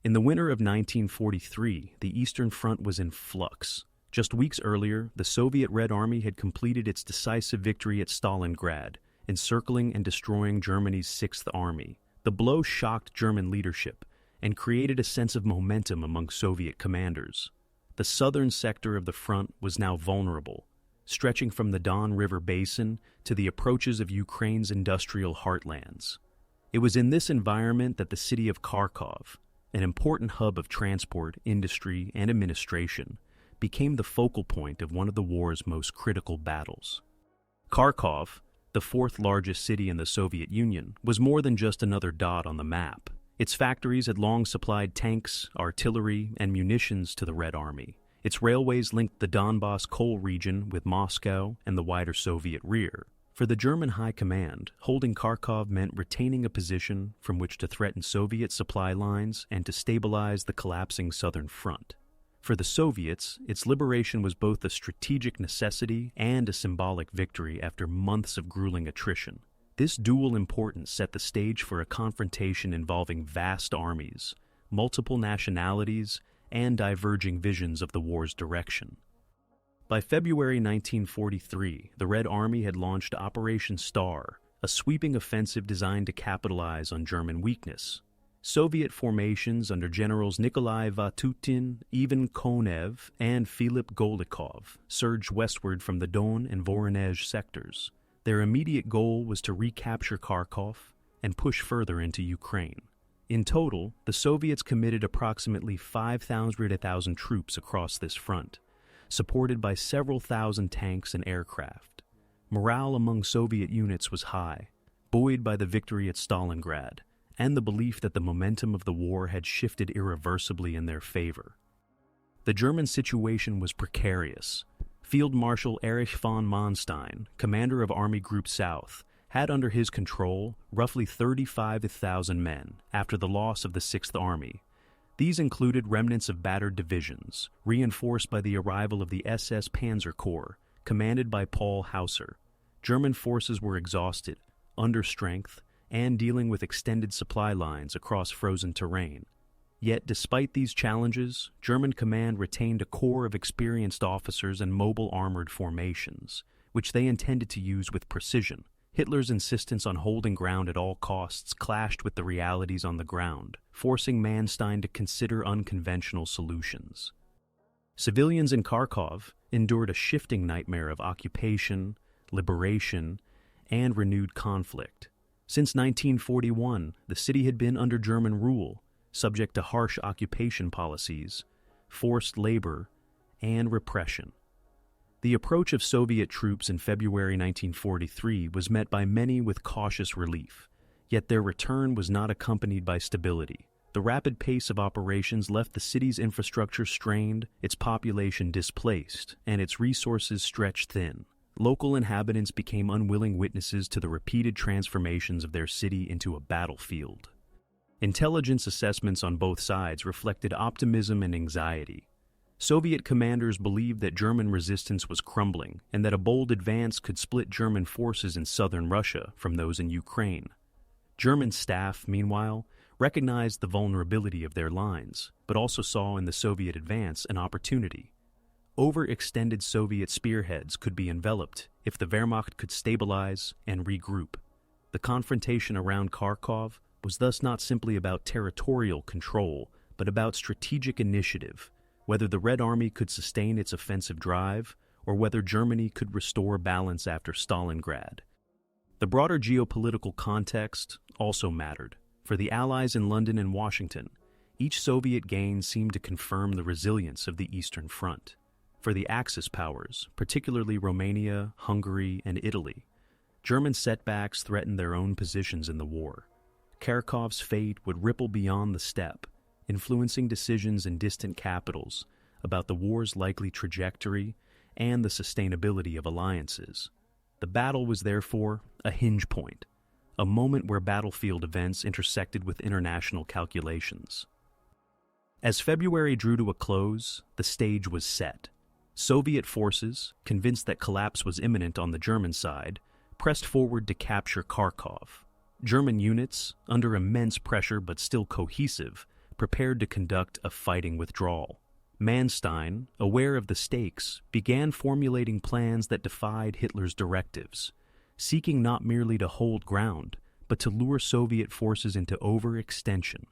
In the winter of 1943, the Eastern Front was in flux. Just weeks earlier, the Soviet Red Army had completed its decisive victory at Stalingrad, encircling and destroying Germany's Sixth Army. The blow shocked German leadership and created a sense of momentum among Soviet commanders. The southern sector of the front was now vulnerable, stretching from the Don River basin to the approaches of Ukraine's industrial heartlands. It was in this environment that the city of Kharkov, an important hub of transport, industry, and administration, became the focal point of one of the war's most critical battles. Kharkov, the fourth largest city in the Soviet Union, was more than just another dot on the map. Its factories had long supplied tanks, artillery, and munitions to the Red Army. Its railways linked the Donbass coal region with Moscow and the wider Soviet rear. For the German High Command, holding Kharkov meant retaining a position from which to threaten Soviet supply lines and to stabilize the collapsing southern front. For the Soviets, its liberation was both a strategic necessity and a symbolic victory after months of grueling attrition. This dual importance set the stage for a confrontation involving vast armies, multiple nationalities, and diverging visions of the war's direction. By February 1943, the Red Army had launched Operation Star, a sweeping offensive designed to capitalize on German weakness. Soviet formations under Generals Nikolai Vatutin, Ivan Konev, and Philip Golikov surged westward from the Don and Voronezh sectors. Their immediate goal was to recapture Kharkov and push further into Ukraine. In total, the Soviets committed approximately 5,000 troops across this front, supported by several thousand tanks and aircraft. Morale among Soviet units was high, buoyed by the victory at Stalingrad and the belief that the momentum of the war had shifted irreversibly in their favor. The German situation was precarious. Field Marshal Erich von Manstein, commander of Army Group South, had under his control roughly 35,000 men after the loss of the Sixth Army. These included remnants of battered divisions, reinforced by the arrival of the SS Panzer Corps, commanded by Paul Hauser. German forces were exhausted, understrength, and dealing with extended supply lines across frozen terrain. Yet, despite these challenges, German command retained a core of experienced officers and mobile armored formations, which they intended to use with precision. Hitler's insistence on holding ground at all costs clashed with the realities on the ground, forcing Manstein to consider unconventional solutions. Civilians in Kharkov endured a shifting nightmare of occupation, liberation, and renewed conflict. Since 1941, the city had been under German rule, subject to harsh occupation policies, forced labor, and repression. The approach of Soviet troops in February 1943 was met by many with cautious relief, yet their return was not accompanied by stability. The rapid pace of operations left the city's infrastructure strained, its population displaced, and its resources stretched thin. Local inhabitants became unwilling witnesses to the repeated transformations of their city into a battlefield. Intelligence assessments on both sides reflected optimism and anxiety. Soviet commanders believed that German resistance was crumbling and that a bold advance could split German forces in southern Russia from those in Ukraine. German staff, meanwhile, recognized the vulnerability of their lines, but also saw in the Soviet advance an opportunity. Overextended Soviet spearheads could be enveloped if the Wehrmacht could stabilize and regroup. The confrontation around Kharkov was thus not simply about territorial control, but about strategic initiative, whether the Red Army could sustain its offensive drive or whether Germany could restore balance after Stalingrad. The broader geopolitical context also mattered. For the Allies in London and Washington, each Soviet gain seemed to confirm the resilience of the Eastern Front. For the Axis powers, particularly Romania, Hungary, and Italy, German setbacks threatened their own positions in the war. Kharkov's fate would ripple beyond the steppe, influencing decisions in distant capitals about the war's likely trajectory and the sustainability of alliances. The battle was therefore a hinge point, a moment where battlefield events intersected with international calculations. As February drew to a close, the stage was set. Soviet forces, convinced that collapse was imminent on the German side, pressed forward to capture Kharkov. German units, under immense pressure but still cohesive, prepared to conduct a fighting withdrawal. Manstein, aware of the stakes, began formulating plans that defied Hitler's directives, seeking not merely to hold ground, but to lure Soviet forces into overextension.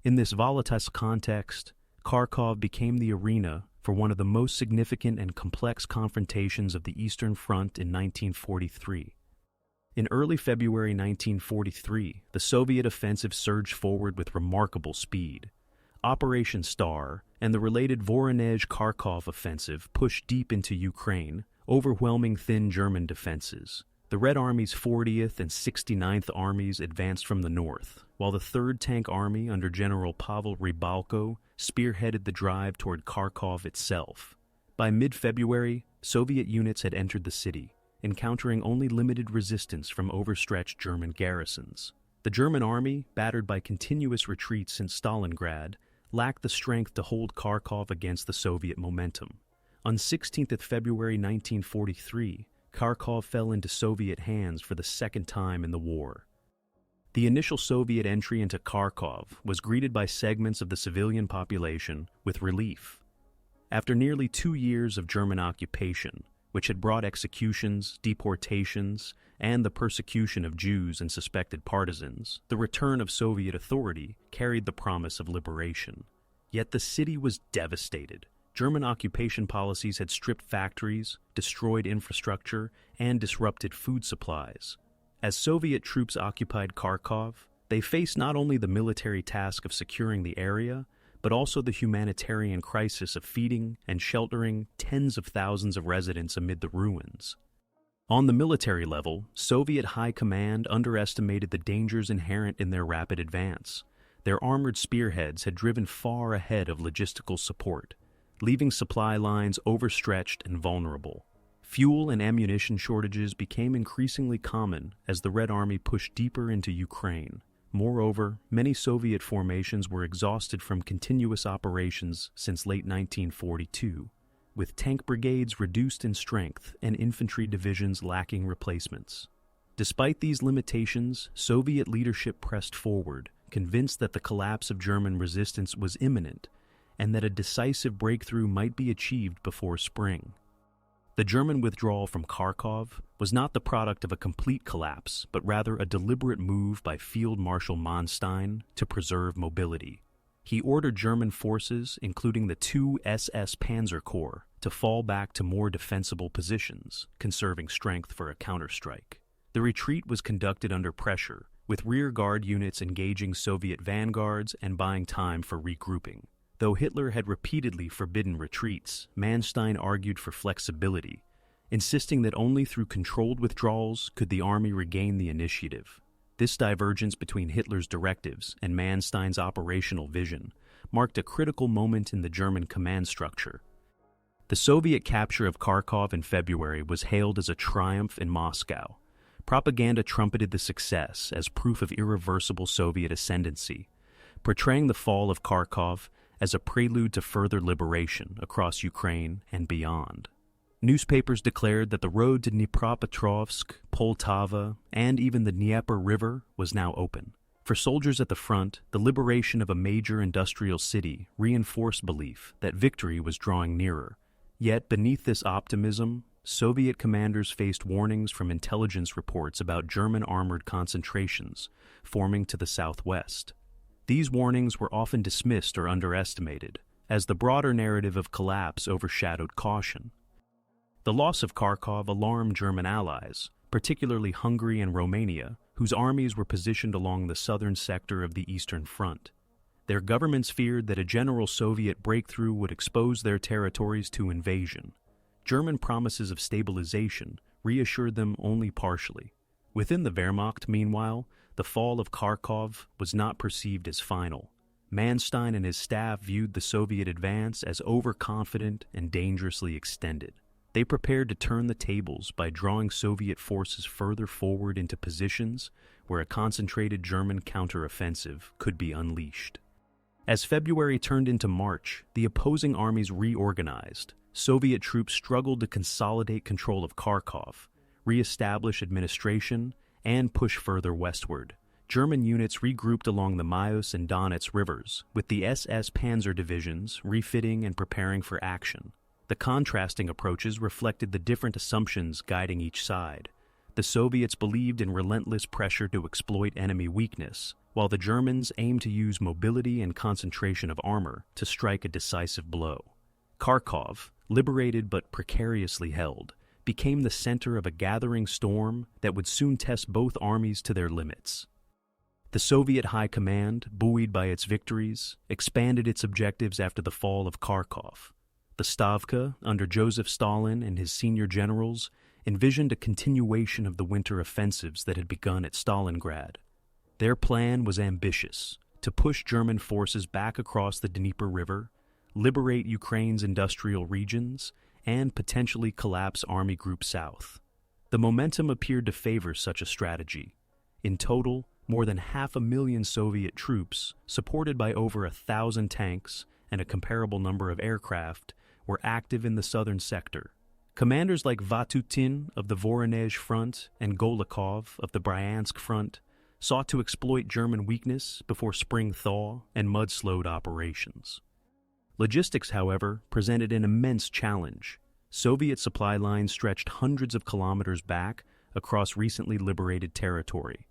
In this volatile context, Kharkov became the arena for one of the most significant and complex confrontations of the Eastern Front in 1943. In early February 1943, the Soviet offensive surged forward with remarkable speed. Operation Star and the related Voronezh-Kharkov offensive pushed deep into Ukraine, overwhelming thin German defenses. The Red Army's 40th and 69th Armies advanced from the north, while the 3rd Tank Army under General Pavel Rybalko spearheaded the drive toward Kharkov itself. By mid-February, Soviet units had entered the city, encountering only limited resistance from overstretched German garrisons. The German army, battered by continuous retreats since Stalingrad, lacked the strength to hold Kharkov against the Soviet momentum. On 16th February 1943, Kharkov fell into Soviet hands for the second time in the war. The initial Soviet entry into Kharkov was greeted by segments of the civilian population with relief. After nearly 2 years of German occupation, which had brought executions, deportations, and the persecution of Jews and suspected partisans, the return of Soviet authority carried the promise of liberation. Yet the city was devastated. German occupation policies had stripped factories, destroyed infrastructure, and disrupted food supplies. As Soviet troops occupied Kharkov, they faced not only the military task of securing the area, but also the humanitarian crisis of feeding and sheltering tens of thousands of residents amid the ruins. On the military level, Soviet high command underestimated the dangers inherent in their rapid advance. Their armored spearheads had driven far ahead of logistical support, leaving supply lines overstretched and vulnerable. Fuel and ammunition shortages became increasingly common as the Red Army pushed deeper into Ukraine. Moreover, many Soviet formations were exhausted from continuous operations since late 1942, with tank brigades reduced in strength and infantry divisions lacking replacements. Despite these limitations, Soviet leadership pressed forward, convinced that the collapse of German resistance was imminent and that a decisive breakthrough might be achieved before spring. The German withdrawal from Kharkov was not the product of a complete collapse, but rather a deliberate move by Field Marshal Manstein to preserve mobility. He ordered German forces, including the 2 SS Panzer Corps, to fall back to more defensible positions, conserving strength for a counterstrike. The retreat was conducted under pressure, with rear guard units engaging Soviet vanguards and buying time for regrouping. Though Hitler had repeatedly forbidden retreats, Manstein argued for flexibility, insisting that only through controlled withdrawals could the army regain the initiative. This divergence between Hitler's directives and Manstein's operational vision marked a critical moment in the German command structure. The Soviet capture of Kharkov in February was hailed as a triumph in Moscow. Propaganda trumpeted the success as proof of irreversible Soviet ascendancy, portraying the fall of Kharkov as a prelude to further liberation across Ukraine and beyond. Newspapers declared that the road to Dnipropetrovsk, Poltava, and even the Dnieper River was now open. For soldiers at the front, the liberation of a major industrial city reinforced belief that victory was drawing nearer. Yet beneath this optimism, Soviet commanders faced warnings from intelligence reports about German armored concentrations forming to the southwest. These warnings were often dismissed or underestimated, as the broader narrative of collapse overshadowed caution. The loss of Kharkov alarmed German allies, particularly Hungary and Romania, whose armies were positioned along the southern sector of the Eastern Front. Their governments feared that a general Soviet breakthrough would expose their territories to invasion. German promises of stabilization reassured them only partially. Within the Wehrmacht, meanwhile, the fall of Kharkov was not perceived as final. Manstein and his staff viewed the Soviet advance as overconfident and dangerously extended. They prepared to turn the tables by drawing Soviet forces further forward into positions where a concentrated German counteroffensive could be unleashed. As February turned into March, the opposing armies reorganized. Soviet troops struggled to consolidate control of Kharkov, re-establish administration, and push further westward. German units regrouped along the Meuse and Donets rivers, with the SS Panzer divisions refitting and preparing for action. The contrasting approaches reflected the different assumptions guiding each side. The Soviets believed in relentless pressure to exploit enemy weakness, while the Germans aimed to use mobility and concentration of armor to strike a decisive blow. Kharkov, liberated but precariously held, became the center of a gathering storm that would soon test both armies to their limits. The Soviet High Command, buoyed by its victories, expanded its objectives after the fall of Kharkov. The Stavka, under Joseph Stalin and his senior generals, envisioned a continuation of the winter offensives that had begun at Stalingrad. Their plan was ambitious: to push German forces back across the Dnieper River, liberate Ukraine's industrial regions, and potentially collapse Army Group South. The momentum appeared to favor such a strategy. In total, more than 500,000 Soviet troops, supported by over 1,000 tanks and a comparable number of aircraft, were active in the southern sector. Commanders like Vatutin of the Voronezh Front and Golikov of the Bryansk Front sought to exploit German weakness before spring thaw and mud-slowed operations. Logistics, however, presented an immense challenge. Soviet supply lines stretched hundreds of kilometers back across recently liberated territory.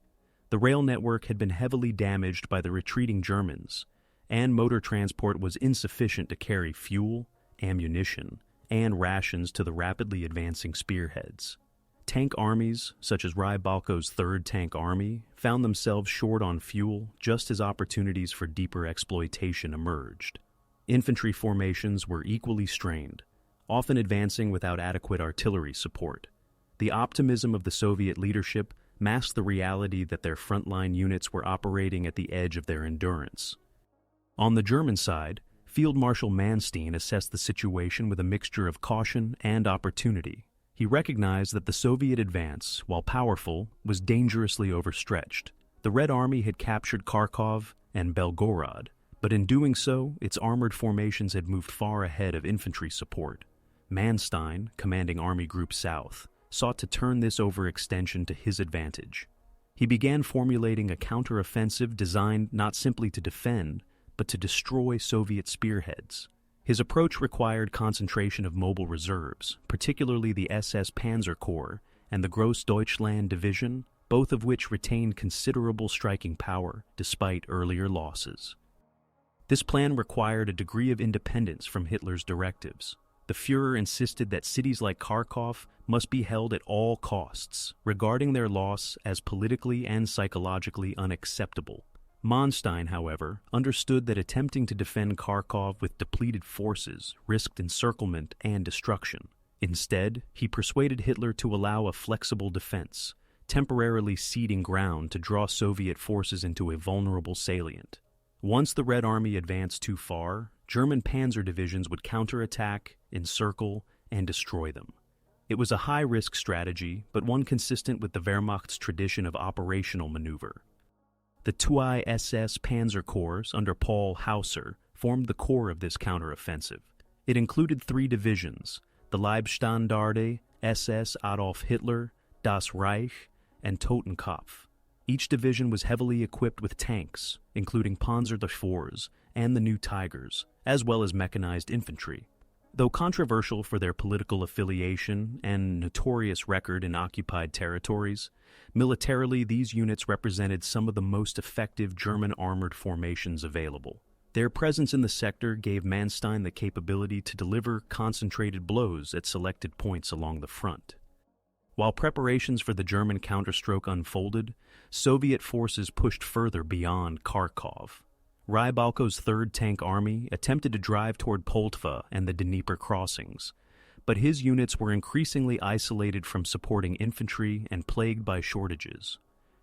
The rail network had been heavily damaged by the retreating Germans, and motor transport was insufficient to carry fuel, ammunition, and rations to the rapidly advancing spearheads. Tank armies, such as Rybalko's 3rd Tank Army, found themselves short on fuel just as opportunities for deeper exploitation emerged. Infantry formations were equally strained, often advancing without adequate artillery support. The optimism of the Soviet leadership masked the reality that their frontline units were operating at the edge of their endurance. On the German side, Field Marshal Manstein assessed the situation with a mixture of caution and opportunity. He recognized that the Soviet advance, while powerful, was dangerously overstretched. The Red Army had captured Kharkov and Belgorod, but in doing so, its armored formations had moved far ahead of infantry support. Manstein, commanding Army Group South, sought to turn this overextension to his advantage. He began formulating a counteroffensive designed not simply to defend, but to destroy Soviet spearheads. His approach required concentration of mobile reserves, particularly the SS Panzer Corps and the Grossdeutschland Division, both of which retained considerable striking power despite earlier losses. This plan required a degree of independence from Hitler's directives. The Führer insisted that cities like Kharkov must be held at all costs, regarding their loss as politically and psychologically unacceptable. Manstein, however, understood that attempting to defend Kharkov with depleted forces risked encirclement and destruction. Instead, he persuaded Hitler to allow a flexible defense, temporarily ceding ground to draw Soviet forces into a vulnerable salient. Once the Red Army advanced too far, German panzer divisions would counterattack, encircle, and destroy them. It was a high-risk strategy, but one consistent with the Wehrmacht's tradition of operational maneuver. The WWII SS Panzer Corps under Paul Hauser formed the core of this counteroffensive. It included 3 divisions: the Leibstandarte, SS Adolf Hitler, Das Reich, and Totenkopf. Each division was heavily equipped with tanks, including Panzer IVs and the new Tigers, as well as mechanized infantry. Though controversial for their political affiliation and notorious record in occupied territories, militarily these units represented some of the most effective German armored formations available. Their presence in the sector gave Manstein the capability to deliver concentrated blows at selected points along the front. While preparations for the German counterstroke unfolded, Soviet forces pushed further beyond Kharkov. Rybalko's 3rd Tank Army attempted to drive toward Poltva and the Dnieper crossings, but his units were increasingly isolated from supporting infantry and plagued by shortages.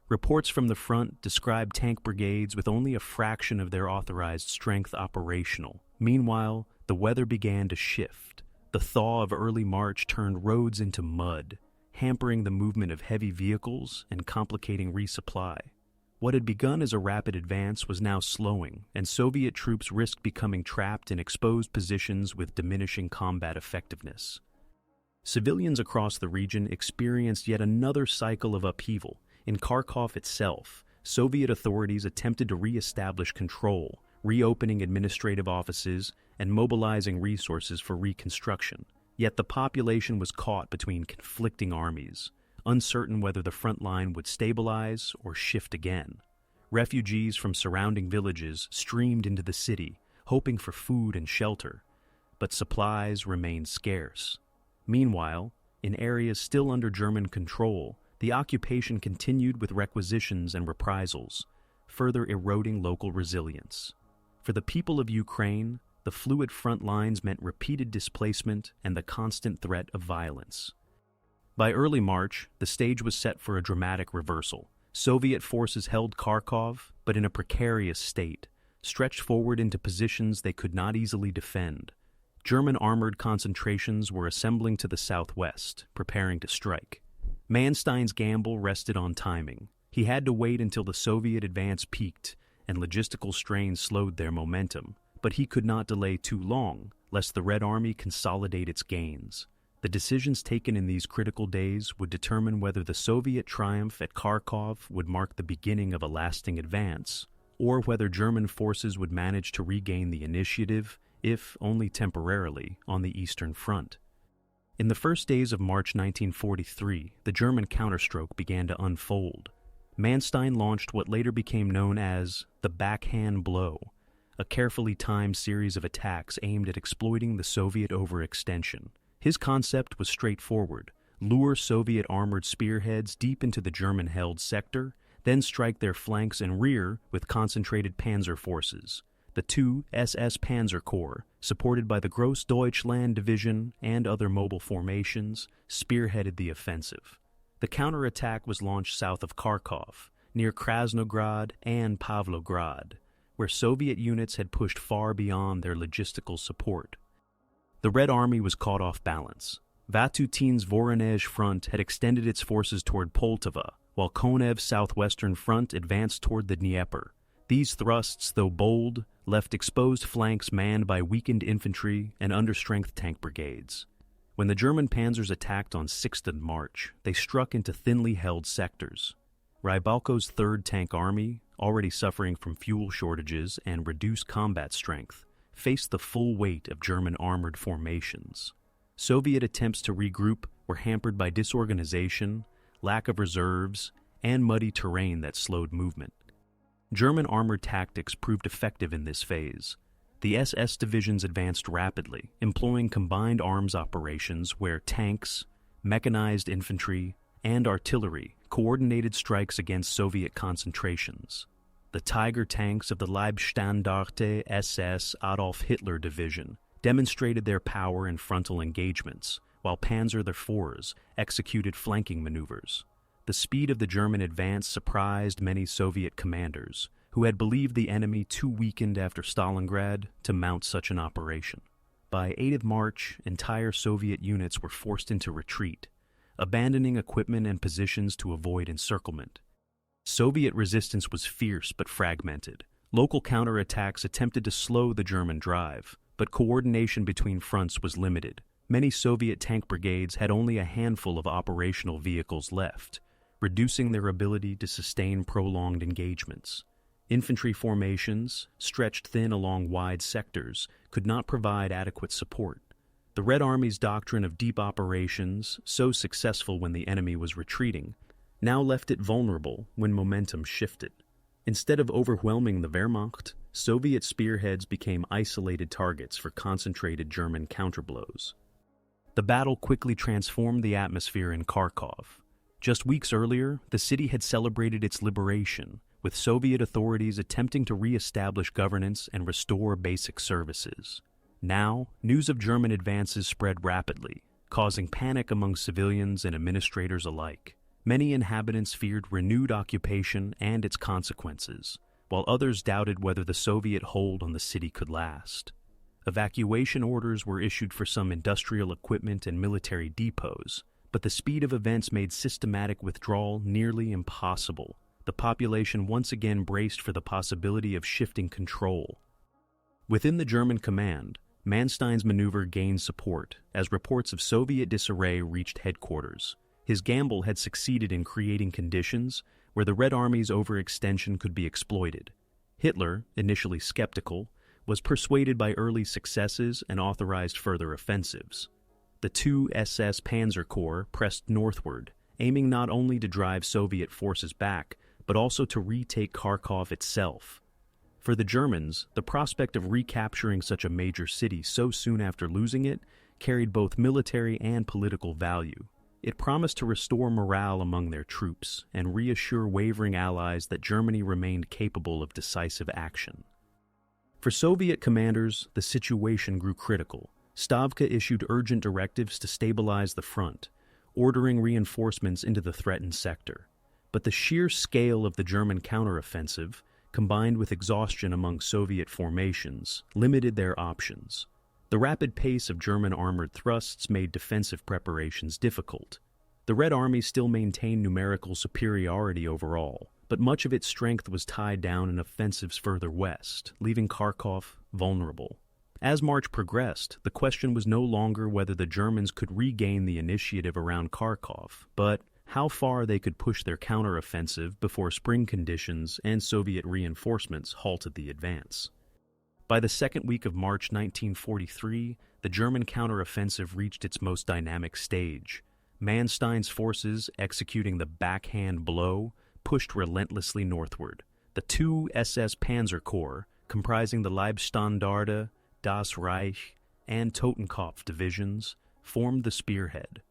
Reports from the front described tank brigades with only a fraction of their authorized strength operational. Meanwhile, the weather began to shift. The thaw of early March turned roads into mud, hampering the movement of heavy vehicles and complicating resupply. What had begun as a rapid advance was now slowing, and Soviet troops risked becoming trapped in exposed positions with diminishing combat effectiveness. Civilians across the region experienced yet another cycle of upheaval. In Kharkov itself, Soviet authorities attempted to re-establish control, reopening administrative offices and mobilizing resources for reconstruction. Yet the population was caught between conflicting armies, uncertain whether the front line would stabilize or shift again. Refugees from surrounding villages streamed into the city, hoping for food and shelter, but supplies remained scarce. Meanwhile, in areas still under German control, the occupation continued with requisitions and reprisals, further eroding local resilience. For the people of Ukraine, the fluid front lines meant repeated displacement and the constant threat of violence. By early March, the stage was set for a dramatic reversal. Soviet forces held Kharkov, but in a precarious state, stretched forward into positions they could not easily defend. German armored concentrations were assembling to the southwest, preparing to strike. Manstein's gamble rested on timing. He had to wait until the Soviet advance peaked and logistical strain slowed their momentum, but he could not delay too long, lest the Red Army consolidate its gains. The decisions taken in these critical days would determine whether the Soviet triumph at Kharkov would mark the beginning of a lasting advance, or whether German forces would manage to regain the initiative, if only temporarily, on the Eastern Front. In the first days of March 1943, the German counterstroke began to unfold. Manstein launched what later became known as the backhand blow, a carefully timed series of attacks aimed at exploiting the Soviet overextension. His concept was straightforward: lure Soviet armored spearheads deep into the German-held sector, then strike their flanks and rear with concentrated panzer forces. The two SS Panzer Corps, supported by the Grossdeutschland Division and other mobile formations, spearheaded the offensive. The counterattack was launched south of Kharkov, near Krasnograd and Pavlograd, where Soviet units had pushed far beyond their logistical support. The Red Army was caught off balance. Vatutin's Voronezh front had extended its forces toward Poltava, while Konev's southwestern front advanced toward the Dnieper. These thrusts, though bold, left exposed flanks manned by weakened infantry and understrength tank brigades. When the German panzers attacked on 6th of March, they struck into thinly held sectors. Rybalko's 3rd Tank Army, already suffering from fuel shortages and reduced combat strength, faced the full weight of German armored formations. Soviet attempts to regroup were hampered by disorganization, lack of reserves, and muddy terrain that slowed movement. German armored tactics proved effective in this phase. The SS divisions advanced rapidly, employing combined arms operations where tanks, mechanized infantry, and artillery coordinated strikes against Soviet concentrations. The Tiger tanks of the Leibstandarte SS Adolf Hitler Division demonstrated their power in frontal engagements, while Panzer IVs executed flanking maneuvers. The speed of the German advance surprised many Soviet commanders, who had believed the enemy too weakened after Stalingrad to mount such an operation. By 8th of March, entire Soviet units were forced into retreat, abandoning equipment and positions to avoid encirclement. Soviet resistance was fierce but fragmented. Local counterattacks attempted to slow the German drive, but coordination between fronts was limited. Many Soviet tank brigades had only a handful of operational vehicles left, reducing their ability to sustain prolonged engagements. Infantry formations, stretched thin along wide sectors, could not provide adequate support. The Red Army's doctrine of deep operations, so successful when the enemy was retreating, now left it vulnerable when momentum shifted. Instead of overwhelming the Wehrmacht, Soviet spearheads became isolated targets for concentrated German counterblows. The battle quickly transformed the atmosphere in Kharkov. Just weeks earlier, the city had celebrated its liberation, with Soviet authorities attempting to re-establish governance and restore basic services. Now, news of German advances spread rapidly, causing panic among civilians and administrators alike. Many inhabitants feared renewed occupation and its consequences, while others doubted whether the Soviet hold on the city could last. Evacuation orders were issued for some industrial equipment and military depots, but the speed of events made systematic withdrawal nearly impossible. The population once again braced for the possibility of shifting control. Within the German command, Manstein's maneuver gained support as reports of Soviet disarray reached headquarters. His gamble had succeeded in creating conditions where the Red Army's overextension could be exploited. Hitler, initially skeptical, was persuaded by early successes and authorized further offensives. The two SS Panzer Corps pressed northward, aiming not only to drive Soviet forces back, but also to retake Kharkov itself. For the Germans, the prospect of recapturing such a major city so soon after losing it carried both military and political value. It promised to restore morale among their troops and reassure wavering allies that Germany remained capable of decisive action. For Soviet commanders, the situation grew critical. Stavka issued urgent directives to stabilize the front, ordering reinforcements into the threatened sector. But the sheer scale of the German counteroffensive, combined with exhaustion among Soviet formations, limited their options. The rapid pace of German armored thrusts made defensive preparations difficult. The Red Army still maintained numerical superiority overall, but much of its strength was tied down in offensives further west, leaving Kharkov vulnerable. As March progressed, the question was no longer whether the Germans could regain the initiative around Kharkov, but how far they could push their counteroffensive before spring conditions and Soviet reinforcements halted the advance. By the second week of March 1943, the German counteroffensive reached its most dynamic stage. Manstein's forces, executing the backhand blow, pushed relentlessly northward. The two SS Panzer Corps, comprising the Leibstandarte, Das Reich, and Totenkopf divisions, formed the spearhead.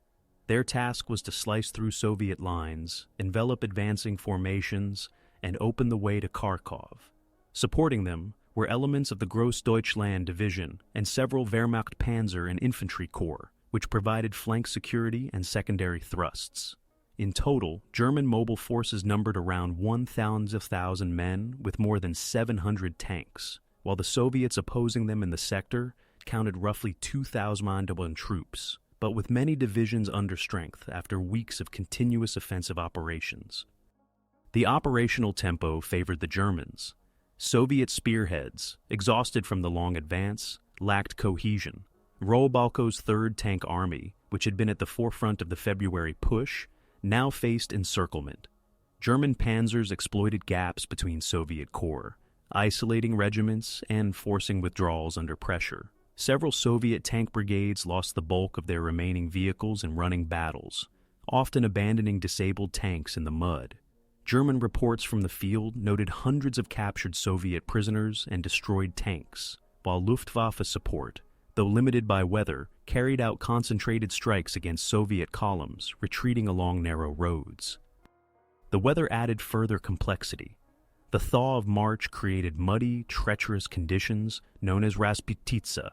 Their task was to slice through Soviet lines, envelop advancing formations, and open the way to Kharkov. Supporting them were elements of the Grossdeutschland division and several Wehrmacht panzer and infantry corps, which provided flank security and secondary thrusts. In total, German mobile forces numbered around 1,000 men with more than 700 tanks, while the Soviets opposing them in the sector counted roughly 2,000 troops, but with many divisions under strength after weeks of continuous offensive operations. The operational tempo favored the Germans. Soviet spearheads, exhausted from the long advance, lacked cohesion. Robalko's Third Tank Army, which had been at the forefront of the February push, now faced encirclement. German panzers exploited gaps between Soviet corps, isolating regiments and forcing withdrawals under pressure. Several Soviet tank brigades lost the bulk of their remaining vehicles in running battles, often abandoning disabled tanks in the mud. German reports from the field noted hundreds of captured Soviet prisoners and destroyed tanks, while Luftwaffe support, though limited by weather, carried out concentrated strikes against Soviet columns retreating along narrow roads. The weather added further complexity. The thaw of March created muddy, treacherous conditions known as Rasputitsa.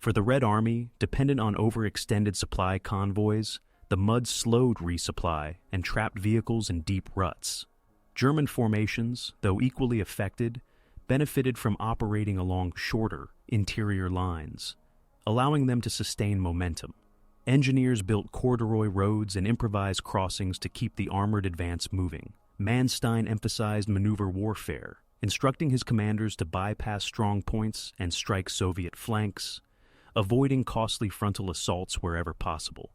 For the Red Army, dependent on overextended supply convoys, the mud slowed resupply and trapped vehicles in deep ruts. German formations, though equally affected, benefited from operating along shorter, interior lines, allowing them to sustain momentum. Engineers built corduroy roads and improvised crossings to keep the armored advance moving. Manstein emphasized maneuver warfare, instructing his commanders to bypass strong points and strike Soviet flanks, avoiding costly frontal assaults wherever possible.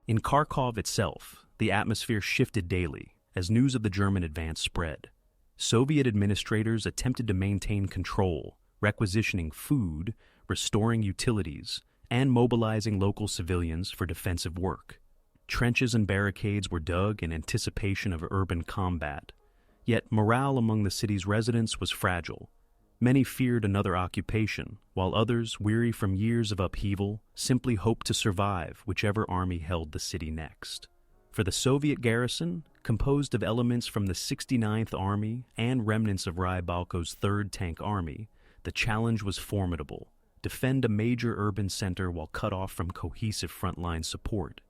In Kharkov itself, the atmosphere shifted daily as news of the German advance spread. Soviet administrators attempted to maintain control, requisitioning food, restoring utilities, and mobilizing local civilians for defensive work. Trenches and barricades were dug in anticipation of urban combat, yet morale among the city's residents was fragile. Many feared another occupation, while others, weary from years of upheaval, simply hoped to survive whichever army held the city next. For the Soviet garrison, composed of elements from the 69th Army and remnants of Rybalko's 3rd Tank Army, the challenge was formidable: defend a major urban center while cut off from cohesive frontline support.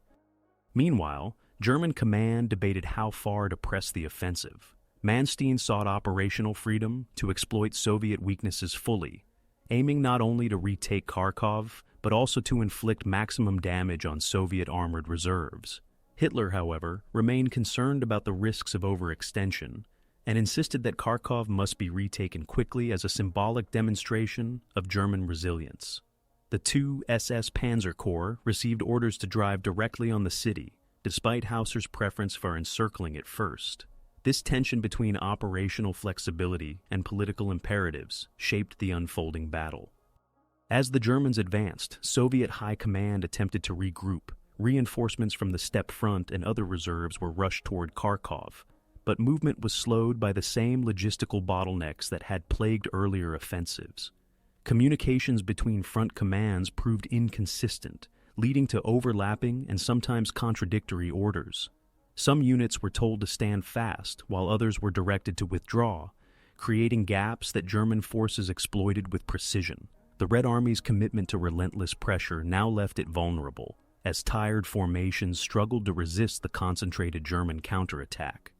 Meanwhile, German command debated how far to press the offensive. Manstein sought operational freedom to exploit Soviet weaknesses fully, aiming not only to retake Kharkov, but also to inflict maximum damage on Soviet armored reserves. Hitler, however, remained concerned about the risks of overextension and insisted that Kharkov must be retaken quickly as a symbolic demonstration of German resilience. The two SS Panzer Corps received orders to drive directly on the city, despite Hauser's preference for encircling it first. This tension between operational flexibility and political imperatives shaped the unfolding battle. As the Germans advanced, Soviet high command attempted to regroup. Reinforcements from the steppe front and other reserves were rushed toward Kharkov, but movement was slowed by the same logistical bottlenecks that had plagued earlier offensives. Communications between front commands proved inconsistent, leading to overlapping and sometimes contradictory orders. Some units were told to stand fast, while others were directed to withdraw, creating gaps that German forces exploited with precision. The Red Army's commitment to relentless pressure now left it vulnerable, as tired formations struggled to resist the concentrated German counterattack.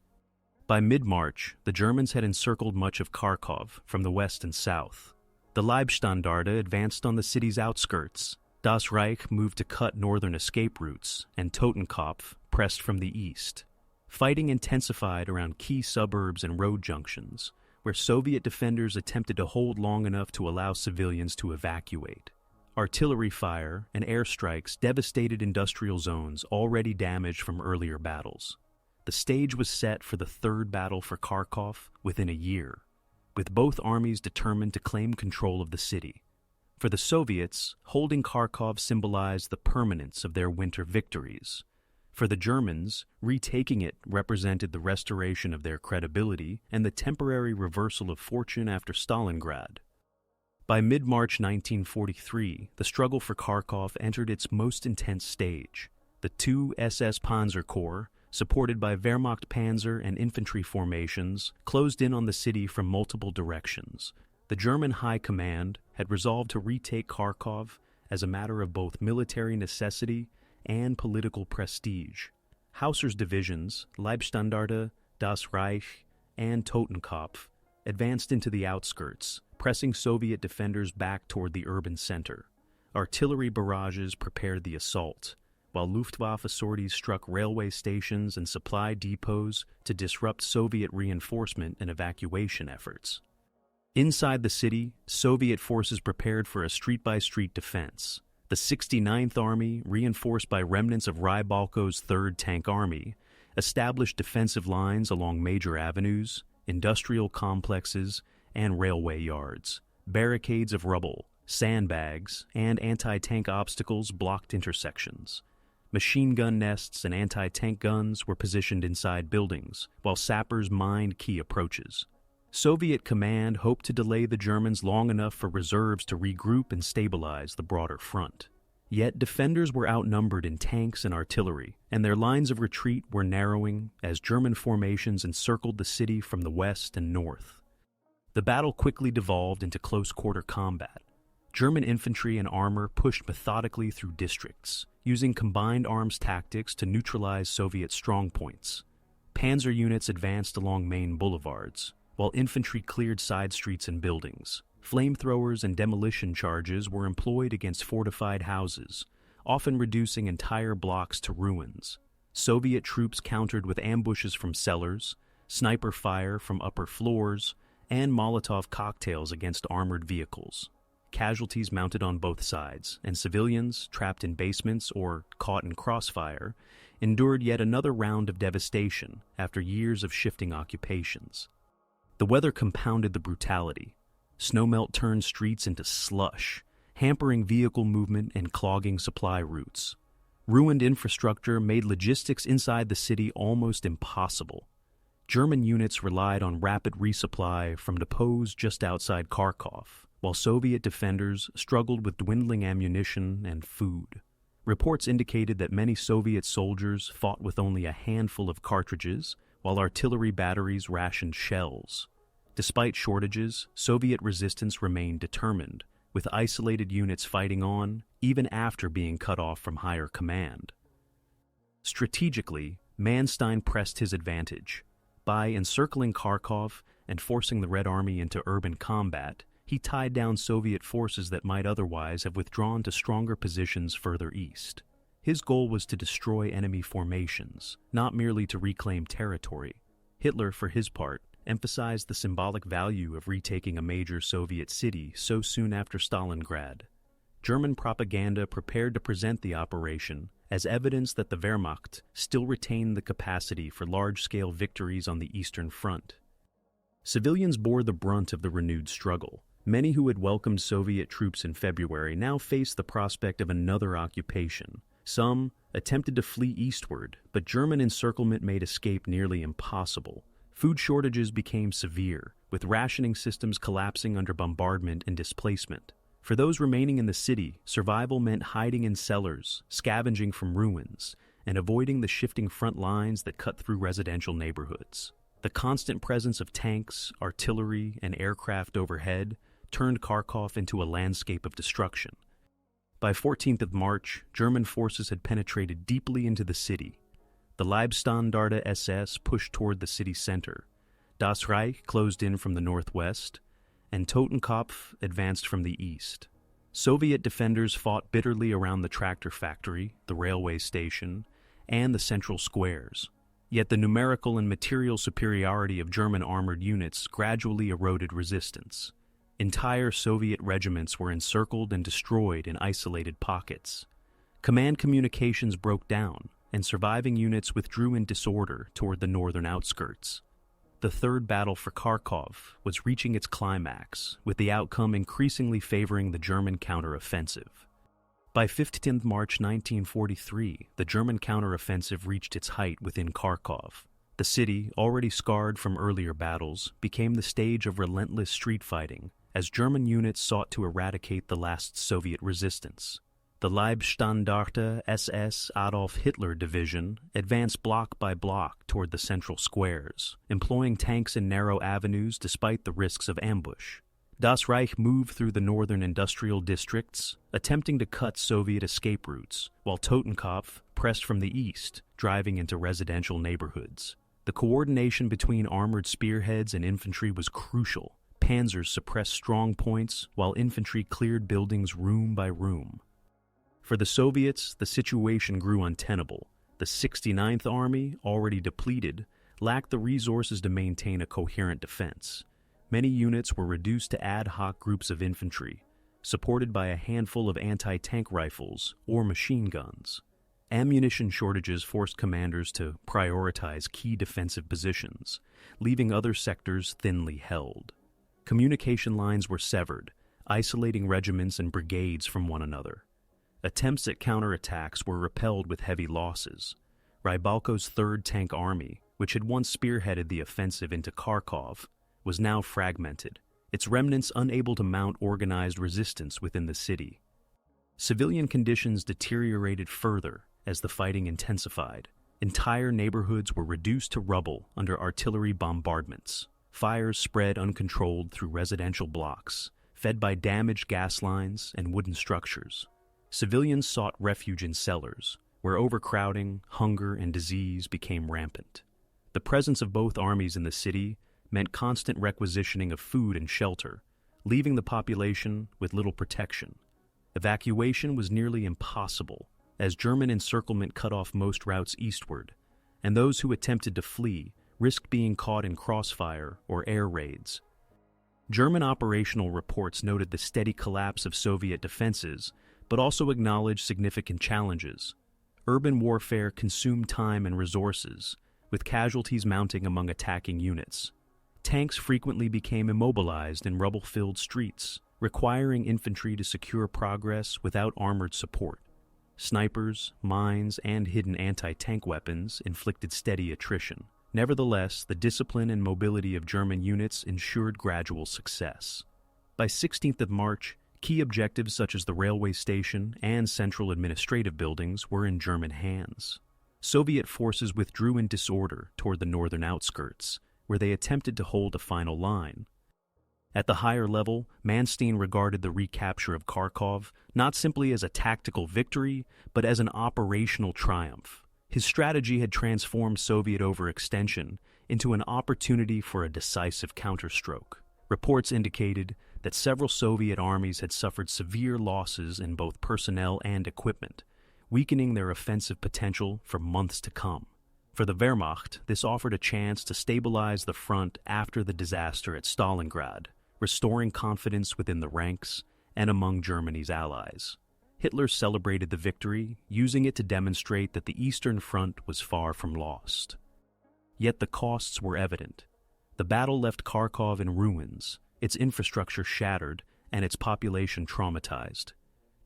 By mid-March, the Germans had encircled much of Kharkov from the west and south. The Leibstandarte advanced on the city's outskirts. Das Reich moved to cut northern escape routes, and Totenkopf pressed from the east. Fighting intensified around key suburbs and road junctions, where Soviet defenders attempted to hold long enough to allow civilians to evacuate. Artillery fire and airstrikes devastated industrial zones already damaged from earlier battles. The stage was set for the Third Battle for Kharkov within a year, with both armies determined to claim control of the city. For the Soviets, holding Kharkov symbolized the permanence of their winter victories. For the Germans, retaking it represented the restoration of their credibility and the temporary reversal of fortune after Stalingrad. By mid-March 1943, the struggle for Kharkov entered its most intense stage. The two SS Panzer Corps, supported by Wehrmacht panzer and infantry formations, closed in on the city from multiple directions. The German High Command had resolved to retake Kharkov as a matter of both military necessity and political prestige. Hausser's divisions, Leibstandarte, Das Reich, and Totenkopf, advanced into the outskirts, pressing Soviet defenders back toward the urban center. Artillery barrages prepared the assault, while Luftwaffe sorties struck railway stations and supply depots to disrupt Soviet reinforcement and evacuation efforts. Inside the city, Soviet forces prepared for a street-by-street defense. The 69th Army, reinforced by remnants of Rybalko's 3rd Tank Army, established defensive lines along major avenues, industrial complexes, and railway yards. Barricades of rubble, sandbags, and anti-tank obstacles blocked intersections. Machine gun nests and anti-tank guns were positioned inside buildings, while sappers mined key approaches. Soviet command hoped to delay the Germans long enough for reserves to regroup and stabilize the broader front. Yet defenders were outnumbered in tanks and artillery, and their lines of retreat were narrowing as German formations encircled the city from the west and north. The battle quickly devolved into close-quarter combat. German infantry and armor pushed methodically through districts, using combined arms tactics to neutralize Soviet strongpoints. Panzer units advanced along main boulevards, while infantry cleared side streets and buildings. Flamethrowers and demolition charges were employed against fortified houses, often reducing entire blocks to ruins. Soviet troops countered with ambushes from cellars, sniper fire from upper floors, and Molotov cocktails against armored vehicles. Casualties mounted on both sides, and civilians, trapped in basements or caught in crossfire, endured yet another round of devastation after years of shifting occupations. The weather compounded the brutality. Snowmelt turned streets into slush, hampering vehicle movement and clogging supply routes. Ruined infrastructure made logistics inside the city almost impossible. German units relied on rapid resupply from depots just outside Kharkov, while Soviet defenders struggled with dwindling ammunition and food. Reports indicated that many Soviet soldiers fought with only a handful of cartridges, while artillery batteries rationed shells. Despite shortages, Soviet resistance remained determined, with isolated units fighting on even after being cut off from higher command. Strategically, Manstein pressed his advantage. By encircling Kharkov and forcing the Red Army into urban combat, he tied down Soviet forces that might otherwise have withdrawn to stronger positions further east. His goal was to destroy enemy formations, not merely to reclaim territory. Hitler, for his part, emphasized the symbolic value of retaking a major Soviet city so soon after Stalingrad. German propaganda prepared to present the operation as evidence that the Wehrmacht still retained the capacity for large-scale victories on the Eastern Front. Civilians bore the brunt of the renewed struggle. Many who had welcomed Soviet troops in February now faced the prospect of another occupation. Some attempted to flee eastward, but German encirclement made escape nearly impossible. Food shortages became severe, with rationing systems collapsing under bombardment and displacement. For those remaining in the city, survival meant hiding in cellars, scavenging from ruins, and avoiding the shifting front lines that cut through residential neighborhoods. The constant presence of tanks, artillery, and aircraft overhead turned Kharkov into a landscape of destruction. By 14th of March, German forces had penetrated deeply into the city. The Leibstandarte SS pushed toward the city center. Das Reich closed in from the northwest, and Totenkopf advanced from the east. Soviet defenders fought bitterly around the tractor factory, the railway station, and the central squares. Yet the numerical and material superiority of German armored units gradually eroded resistance. Entire Soviet regiments were encircled and destroyed in isolated pockets. Command communications broke down, and surviving units withdrew in disorder toward the northern outskirts. The Third Battle for Kharkov was reaching its climax, with the outcome increasingly favoring the German counteroffensive. By 15th March 1943, the German counteroffensive reached its height within Kharkov. The city, already scarred from earlier battles, became the stage of relentless street fighting as German units sought to eradicate the last Soviet resistance. The Leibstandarte SS Adolf Hitler Division advanced block by block toward the central squares, employing tanks in narrow avenues despite the risks of ambush. Das Reich moved through the northern industrial districts, attempting to cut Soviet escape routes, while Totenkopf pressed from the east, driving into residential neighborhoods. The coordination between armored spearheads and infantry was crucial. Panzers suppressed strong points, while infantry cleared buildings room by room. For the Soviets, the situation grew untenable. The 69th Army, already depleted, lacked the resources to maintain a coherent defense. Many units were reduced to ad hoc groups of infantry, supported by a handful of anti-tank rifles or machine guns. Ammunition shortages forced commanders to prioritize key defensive positions, leaving other sectors thinly held. Communication lines were severed, isolating regiments and brigades from one another. Attempts at counterattacks were repelled with heavy losses. Rybalko's 3rd Tank Army, which had once spearheaded the offensive into Kharkov, was now fragmented, its remnants unable to mount organized resistance within the city. Civilian conditions deteriorated further as the fighting intensified. Entire neighborhoods were reduced to rubble under artillery bombardments. Fires spread uncontrolled through residential blocks, fed by damaged gas lines and wooden structures. Civilians sought refuge in cellars, where overcrowding, hunger, and disease became rampant. The presence of both armies in the city meant constant requisitioning of food and shelter, leaving the population with little protection. Evacuation was nearly impossible, as German encirclement cut off most routes eastward, and those who attempted to flee risked being caught in crossfire or air raids. German operational reports noted the steady collapse of Soviet defenses, but also acknowledged significant challenges. Urban warfare consumed time and resources, with casualties mounting among attacking units. Tanks frequently became immobilized in rubble-filled streets, requiring infantry to secure progress without armored support. Snipers, mines, and hidden anti-tank weapons inflicted steady attrition. Nevertheless, the discipline and mobility of German units ensured gradual success. By 16th of March, key objectives such as the railway station and central administrative buildings were in German hands. Soviet forces withdrew in disorder toward the northern outskirts, where they attempted to hold a final line. At the higher level, Manstein regarded the recapture of Kharkov not simply as a tactical victory, but as an operational triumph. His strategy had transformed Soviet overextension into an opportunity for a decisive counterstroke. Reports indicated that several Soviet armies had suffered severe losses in both personnel and equipment, weakening their offensive potential for months to come. For the Wehrmacht, this offered a chance to stabilize the front after the disaster at Stalingrad, restoring confidence within the ranks and among Germany's allies. Hitler celebrated the victory, using it to demonstrate that the Eastern Front was far from lost. Yet the costs were evident. The battle left Kharkov in ruins, its infrastructure shattered, and its population traumatized.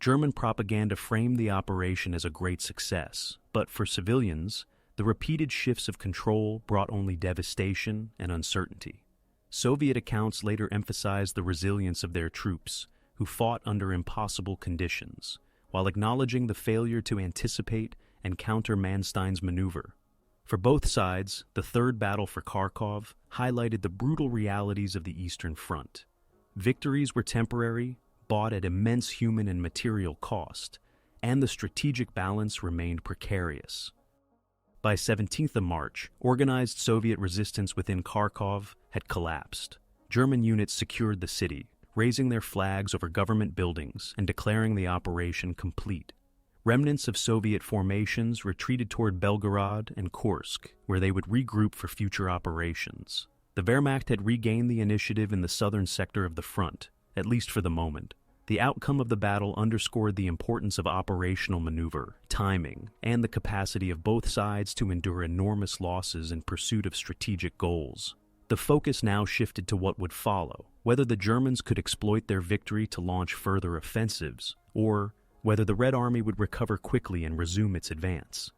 German propaganda framed the operation as a great success, but for civilians, the repeated shifts of control brought only devastation and uncertainty. Soviet accounts later emphasized the resilience of their troops, who fought under impossible conditions, while acknowledging the failure to anticipate and counter Manstein's maneuver. For both sides, the Third Battle for Kharkov highlighted the brutal realities of the Eastern Front. Victories were temporary, bought at immense human and material cost, and the strategic balance remained precarious. By 17th of March, organized Soviet resistance within Kharkov had collapsed. German units secured the city, raising their flags over government buildings and declaring the operation complete. Remnants of Soviet formations retreated toward Belgorod and Kursk, where they would regroup for future operations. The Wehrmacht had regained the initiative in the southern sector of the front, at least for the moment. The outcome of the battle underscored the importance of operational maneuver, timing, and the capacity of both sides to endure enormous losses in pursuit of strategic goals. The focus now shifted to what would follow, whether the Germans could exploit their victory to launch further offensives, or whether the Red Army would recover quickly and resume its advance.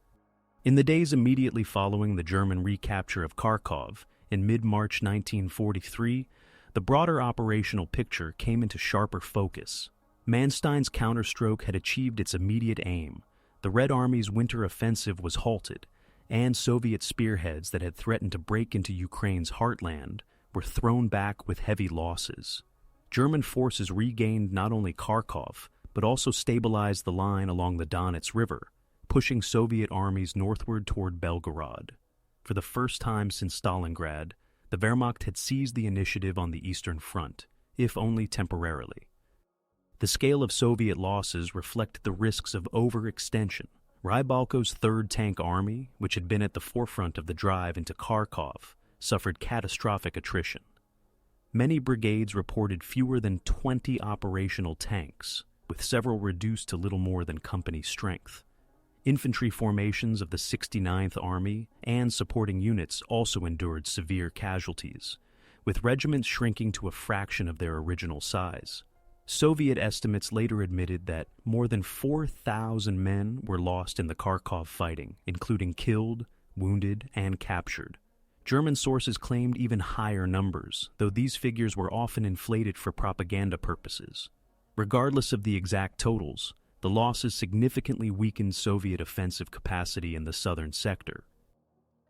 In the days immediately following the German recapture of Kharkov, in mid-March 1943, the broader operational picture came into sharper focus. Manstein's counterstroke had achieved its immediate aim. The Red Army's winter offensive was halted, and Soviet spearheads that had threatened to break into Ukraine's heartland were thrown back with heavy losses. German forces regained not only Kharkov, but also stabilized the line along the Donets River, pushing Soviet armies northward toward Belgorod. For the first time since Stalingrad, the Wehrmacht had seized the initiative on the Eastern Front, if only temporarily. The scale of Soviet losses reflected the risks of overextension. Rybalko's 3rd Tank Army, which had been at the forefront of the drive into Kharkov, suffered catastrophic attrition. Many brigades reported fewer than 20 operational tanks, with several reduced to little more than company strength. Infantry formations of the 69th Army and supporting units also endured severe casualties, with regiments shrinking to a fraction of their original size. Soviet estimates later admitted that more than 4,000 men were lost in the Kharkov fighting, including killed, wounded, and captured. German sources claimed even higher numbers, though these figures were often inflated for propaganda purposes. Regardless of the exact totals, the losses significantly weakened Soviet offensive capacity in the southern sector.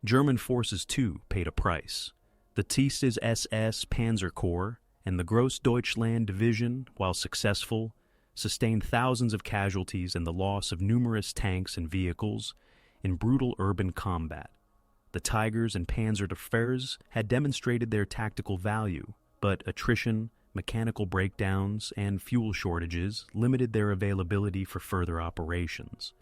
German forces, too, paid a price. The Theses SS Panzer Corps and the Grossdeutschland Division, while successful, sustained thousands of casualties and the loss of numerous tanks and vehicles in brutal urban combat. The Tigers and Panzerabwehren had demonstrated their tactical value, but attrition, mechanical breakdowns, and fuel shortages limited their availability for further operations.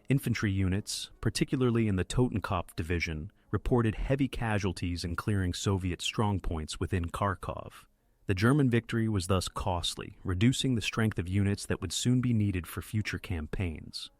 Infantry units, particularly in the Totenkopf Division, reported heavy casualties in clearing Soviet strongpoints within Kharkov. The German victory was thus costly, reducing the strength of units that would soon be needed for future campaigns.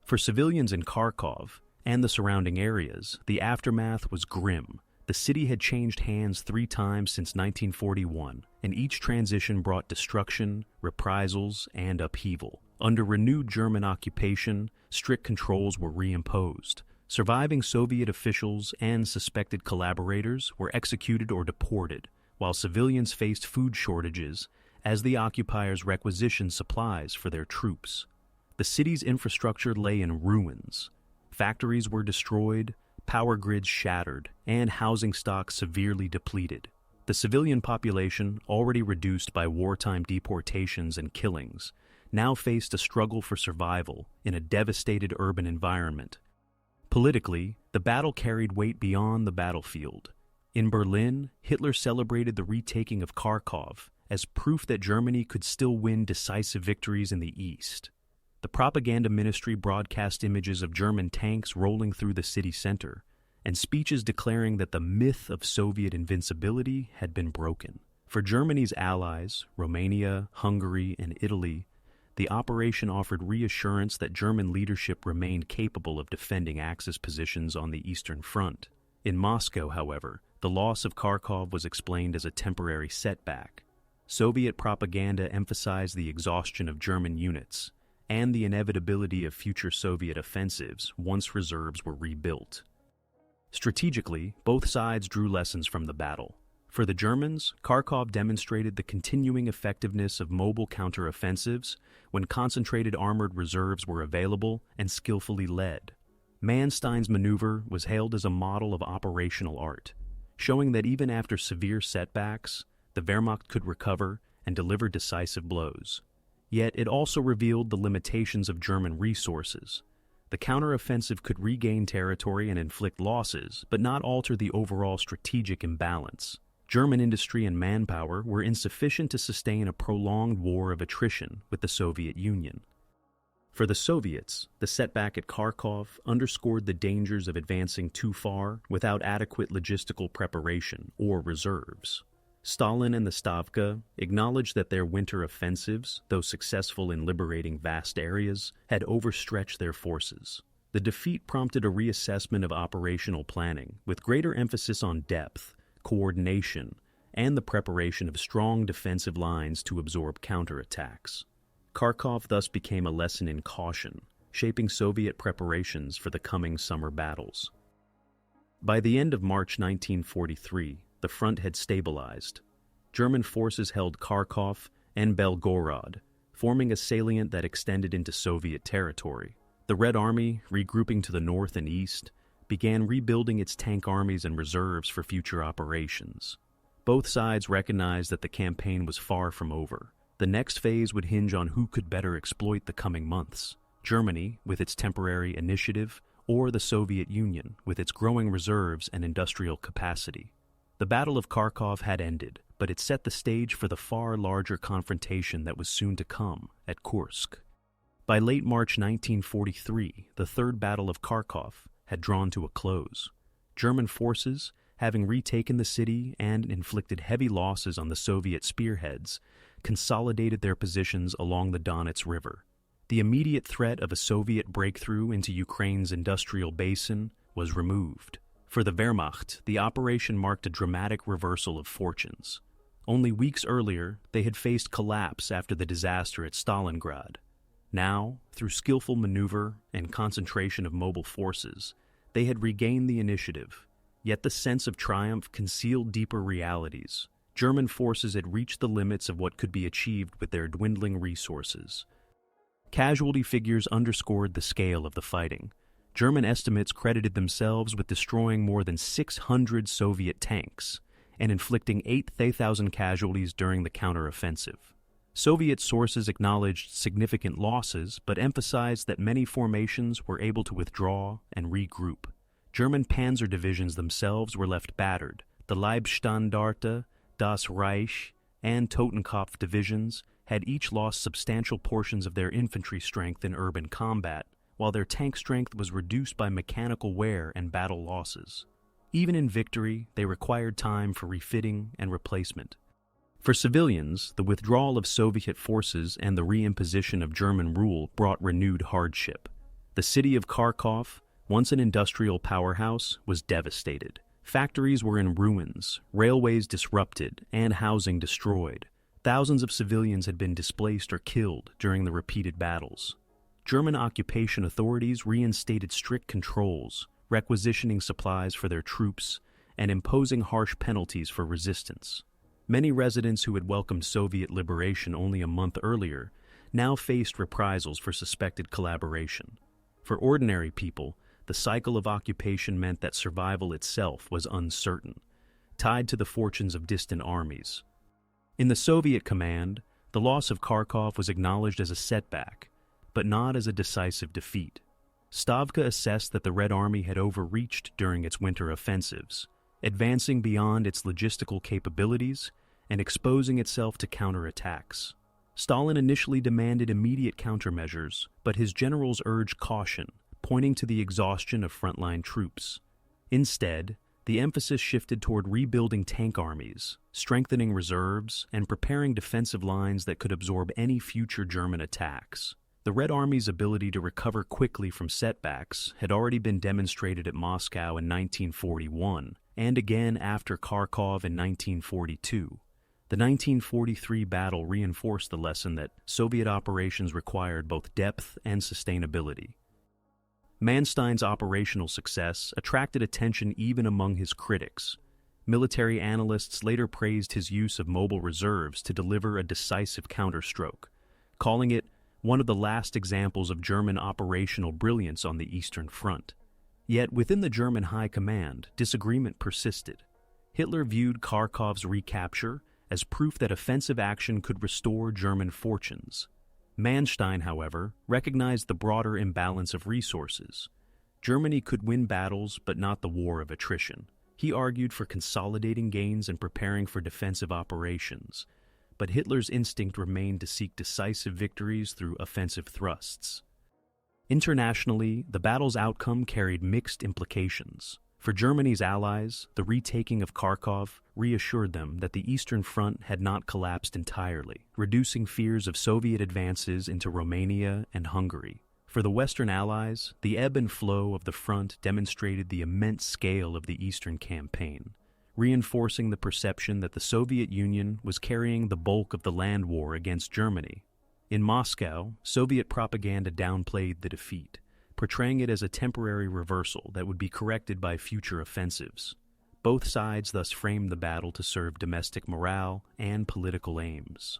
For civilians in Kharkov and the surrounding areas, the aftermath was grim. The city had changed hands 3 times since 1941, and each transition brought destruction, reprisals, and upheaval. Under renewed German occupation, strict controls were reimposed. Surviving Soviet officials and suspected collaborators were executed or deported, while civilians faced food shortages as the occupiers requisitioned supplies for their troops. The city's infrastructure lay in ruins. Factories were destroyed, power grids shattered, and housing stock severely depleted. The civilian population, already reduced by wartime deportations and killings, now faced a struggle for survival in a devastated urban environment. Politically, the battle carried weight beyond the battlefield. In Berlin, Hitler celebrated the retaking of Kharkov as proof that Germany could still win decisive victories in the East. The propaganda ministry broadcast images of German tanks rolling through the city center, and speeches declaring that the myth of Soviet invincibility had been broken. For Germany's allies, Romania, Hungary, and Italy, the operation offered reassurance that German leadership remained capable of defending Axis positions on the Eastern Front. In Moscow, however, the loss of Kharkov was explained as a temporary setback. Soviet propaganda emphasized the exhaustion of German units and the inevitability of future Soviet offensives once reserves were rebuilt. Strategically, both sides drew lessons from the battle. For the Germans, Kharkov demonstrated the continuing effectiveness of mobile counteroffensives when concentrated armored reserves were available and skillfully led. Manstein's maneuver was hailed as a model of operational art, showing that even after severe setbacks, the Wehrmacht could recover and deliver decisive blows. Yet it also revealed the limitations of German resources. The counteroffensive could regain territory and inflict losses, but not alter the overall strategic imbalance. German industry and manpower were insufficient to sustain a prolonged war of attrition with the Soviet Union. For the Soviets, the setback at Kharkov underscored the dangers of advancing too far without adequate logistical preparation or reserves. Stalin and the Stavka acknowledged that their winter offensives, though successful in liberating vast areas, had overstretched their forces. The defeat prompted a reassessment of operational planning, with greater emphasis on depth, coordination, and the preparation of strong defensive lines to absorb counterattacks. Kharkov thus became a lesson in caution, shaping Soviet preparations for the coming summer battles. By the end of March 1943, the front had stabilized. German forces held Kharkov and Belgorod, forming a salient that extended into Soviet territory. The Red Army, regrouping to the north and east, began rebuilding its tank armies and reserves for future operations. Both sides recognized that the campaign was far from over. The next phase would hinge on who could better exploit the coming months: Germany, with its temporary initiative, or the Soviet Union, with its growing reserves and industrial capacity. The Battle of Kharkov had ended, but it set the stage for the far larger confrontation that was soon to come at Kursk. By late March 1943, the Third Battle of Kharkov had drawn to a close. German forces, having retaken the city and inflicted heavy losses on the Soviet spearheads, consolidated their positions along the Donets River. The immediate threat of a Soviet breakthrough into Ukraine's industrial basin was removed. For the Wehrmacht, the operation marked a dramatic reversal of fortunes. Only weeks earlier, they had faced collapse after the disaster at Stalingrad. Now, through skillful maneuver and concentration of mobile forces, they had regained the initiative. Yet the sense of triumph concealed deeper realities. German forces had reached the limits of what could be achieved with their dwindling resources. Casualty figures underscored the scale of the fighting. German estimates credited themselves with destroying more than 600 Soviet tanks and inflicting 8,000 casualties during the counteroffensive. Soviet sources acknowledged significant losses but emphasized that many formations were able to withdraw and regroup. German panzer divisions themselves were left battered. The Leibstandarte, Das Reich, and Totenkopf divisions had each lost substantial portions of their infantry strength in urban combat, while their tank strength was reduced by mechanical wear and battle losses. Even in victory, they required time for refitting and replacement. For civilians, the withdrawal of Soviet forces and the reimposition of German rule brought renewed hardship. The city of Kharkov, once an industrial powerhouse, was devastated. Factories were in ruins, railways disrupted, and housing destroyed. Thousands of civilians had been displaced or killed during the repeated battles. German occupation authorities reinstated strict controls, requisitioning supplies for their troops, and imposing harsh penalties for resistance. Many residents who had welcomed Soviet liberation only a month earlier now faced reprisals for suspected collaboration. For ordinary people, the cycle of occupation meant that survival itself was uncertain, tied to the fortunes of distant armies. In the Soviet command, the loss of Kharkov was acknowledged as a setback, but not as a decisive defeat. Stavka assessed that the Red Army had overreached during its winter offensives, advancing beyond its logistical capabilities and exposing itself to counterattacks. Stalin initially demanded immediate countermeasures, but his generals urged caution, pointing to the exhaustion of frontline troops. Instead, the the emphasis shifted toward rebuilding tank armies, strengthening reserves, and preparing defensive lines that could absorb any future German attacks. The Red Army's ability to recover quickly from setbacks had already been demonstrated at Moscow in 1941, and again after Kharkov in 1942. The 1943 battle reinforced the lesson that Soviet operations required both depth and sustainability. Manstein's operational success attracted attention even among his critics. Military analysts later praised his use of mobile reserves to deliver a decisive counterstroke, calling it one of the last examples of German operational brilliance on the Eastern Front. Yet within the German high command, disagreement persisted. Hitler viewed Kharkov's recapture as proof that offensive action could restore German fortunes. Manstein, however, recognized the broader imbalance of resources. Germany could win battles, but not the war of attrition. He argued for consolidating gains and preparing for defensive operations, but Hitler's instinct remained to seek decisive victories through offensive thrusts. Internationally, the battle's outcome carried mixed implications. For Germany's allies, the retaking of Kharkov reassured them that the Eastern Front had not collapsed entirely, reducing fears of Soviet advances into Romania and Hungary. For the Western Allies, the ebb and flow of the front demonstrated the immense scale of the Eastern campaign, reinforcing the perception that the Soviet Union was carrying the bulk of the land war against Germany. In Moscow, Soviet propaganda downplayed the defeat, portraying it as a temporary reversal that would be corrected by future offensives. Both sides thus framed the battle to serve domestic morale and political aims.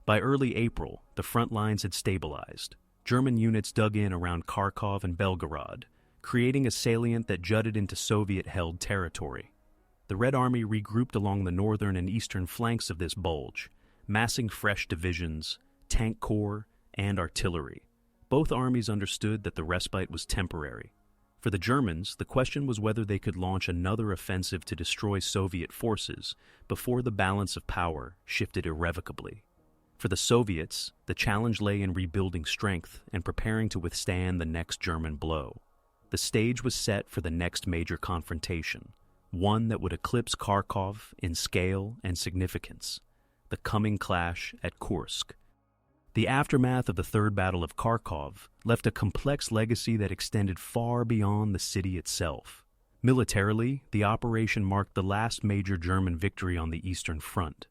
By early April, the front lines had stabilized. German units dug in around Kharkov and Belgorod, creating a salient that jutted into Soviet-held territory. The Red Army regrouped along the northern and eastern flanks of this bulge, massing fresh divisions, tank corps, and artillery. Both armies understood that the respite was temporary. For the Germans, the question was whether they could launch another offensive to destroy Soviet forces before the balance of power shifted irrevocably. For the Soviets, the challenge lay in rebuilding strength and preparing to withstand the next German blow. The stage was set for the next major confrontation, one that would eclipse Kharkov in scale and significance, the coming clash at Kursk. The aftermath of the Third Battle of Kharkov left a complex legacy that extended far beyond the city itself. Militarily, the operation marked the last major German victory on the Eastern Front.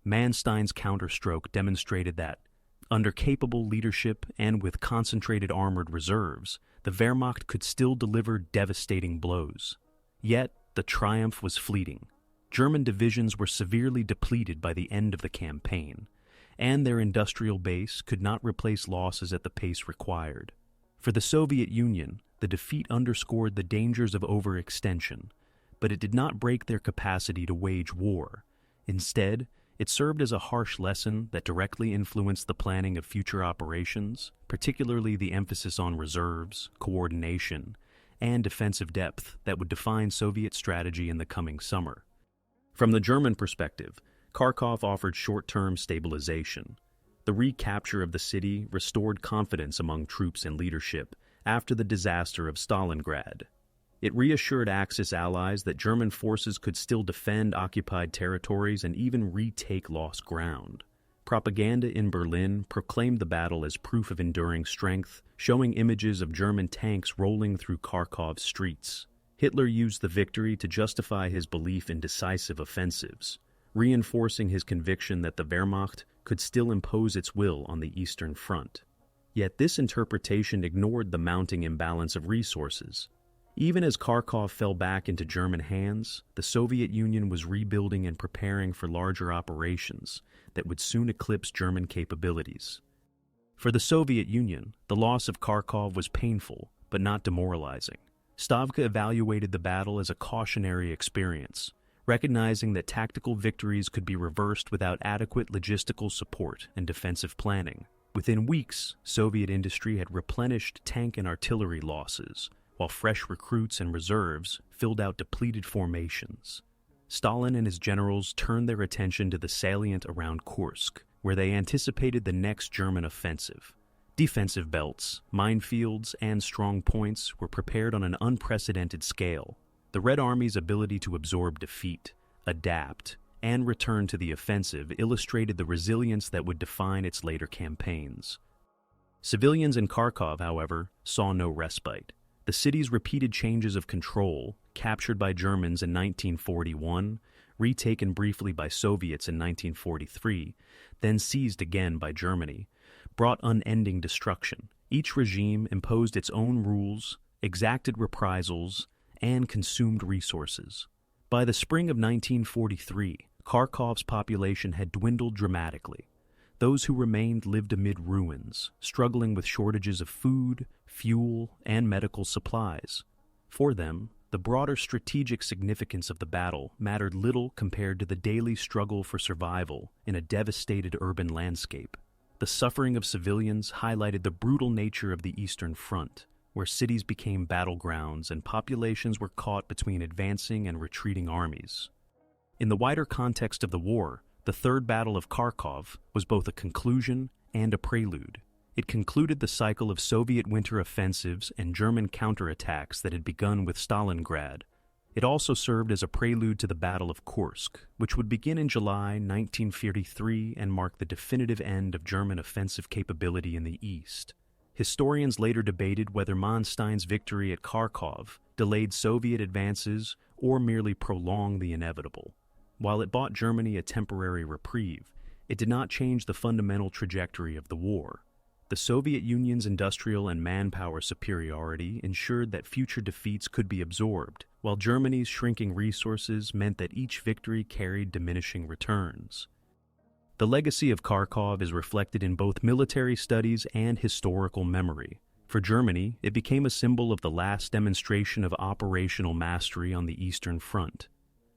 Manstein's counterstroke demonstrated that, under capable leadership and with concentrated armored reserves, the Wehrmacht could still deliver devastating blows. Yet, the triumph was fleeting. German divisions were severely depleted by the end of the campaign, and their industrial base could not replace losses at the pace required. For the Soviet Union, the defeat underscored the dangers of overextension, but it did not break their capacity to wage war. Instead, it served as a harsh lesson that directly influenced the planning of future operations, particularly the emphasis on reserves, coordination, and defensive depth that would define Soviet strategy in the coming summer. From the German perspective, Kharkov offered short-term stabilization. The recapture of the city restored confidence among troops and leadership after the disaster of Stalingrad. It reassured Axis allies that German forces could still defend occupied territories and even retake lost ground. Propaganda in Berlin proclaimed the battle as proof of enduring strength, showing images of German tanks rolling through Kharkov's streets. Hitler used the victory to justify his belief in decisive offensives, reinforcing his conviction that the Wehrmacht could still impose its will on the Eastern Front. Yet this interpretation ignored the mounting imbalance of resources. Even as Kharkov fell back into German hands, the Soviet Union was rebuilding and preparing for larger operations that would soon eclipse German capabilities. For the Soviet Union, the loss of Kharkov was painful, but not demoralizing. Stavka evaluated the battle as a cautionary experience, recognizing that tactical victories could be reversed without adequate logistical support and defensive planning. Within weeks, Soviet industry had replenished tank and artillery losses, while fresh recruits and reserves filled out depleted formations. Stalin and his generals turned their attention to the salient around Kursk, where they anticipated the next German offensive. Defensive belts, minefields, and strong points were prepared on an unprecedented scale. The Red Army's ability to absorb defeat, adapt, and return to the offensive illustrated the resilience that would define its later campaigns. Civilians in Kharkov, however, saw no respite. The city's repeated changes of control, captured by Germans in 1941, retaken briefly by Soviets in 1943, then seized again by Germany, brought unending destruction. Each regime imposed its own rules, exacted reprisals, and consumed resources. By the spring of 1943, Kharkov's population had dwindled dramatically. Those who remained lived amid ruins, struggling with shortages of food, fuel, and medical supplies. For them, the broader strategic significance of the battle mattered little compared to the daily struggle for survival in a devastated urban landscape. The suffering of civilians highlighted the brutal nature of the Eastern Front, where cities became battlegrounds and populations were caught between advancing and retreating armies. In the wider context of the war, the Third Battle of Kharkov was both a conclusion and a prelude. It concluded the cycle of Soviet winter offensives and German counterattacks that had begun with Stalingrad. It also served as a prelude to the Battle of Kursk, which would begin in July 1943 and mark the definitive end of German offensive capability in the East. Historians later debated whether Manstein's victory at Kharkov delayed Soviet advances or merely prolonged the inevitable. While it bought Germany a temporary reprieve, it did not change the fundamental trajectory of the war. The Soviet Union's industrial and manpower superiority ensured that future defeats could be absorbed, while Germany's shrinking resources meant that each victory carried diminishing returns. The legacy of Kharkov is reflected in both military studies and historical memory. For Germany, it became a symbol of the last demonstration of operational mastery on the Eastern Front.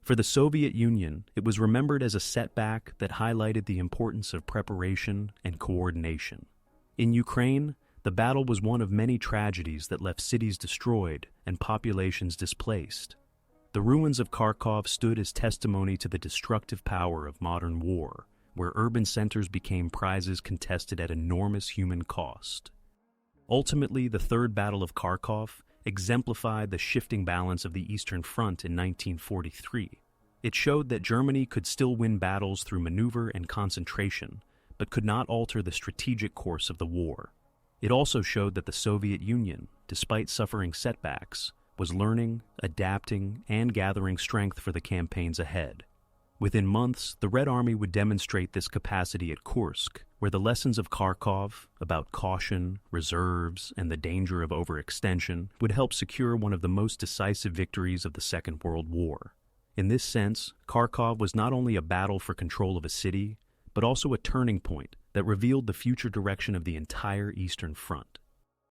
For the Soviet Union, it was remembered as a setback that highlighted the importance of preparation and coordination. In Ukraine, the battle was one of many tragedies that left cities destroyed and populations displaced. The ruins of Kharkov stood as testimony to the destructive power of modern war, where urban centers became prizes contested at enormous human cost. Ultimately, the Third Battle of Kharkov exemplified the shifting balance of the Eastern Front in 1943. It showed that Germany could still win battles through maneuver and concentration, but could not alter the strategic course of the war. It also showed that the Soviet Union, despite suffering setbacks, was learning, adapting, and gathering strength for the campaigns ahead. Within months, the Red Army would demonstrate this capacity at Kursk, where the lessons of Kharkov about caution, reserves, and the danger of overextension would help secure one of the most decisive victories of the Second World War. In this sense, Kharkov was not only a battle for control of a city, but also a turning point that revealed the future direction of the entire Eastern Front.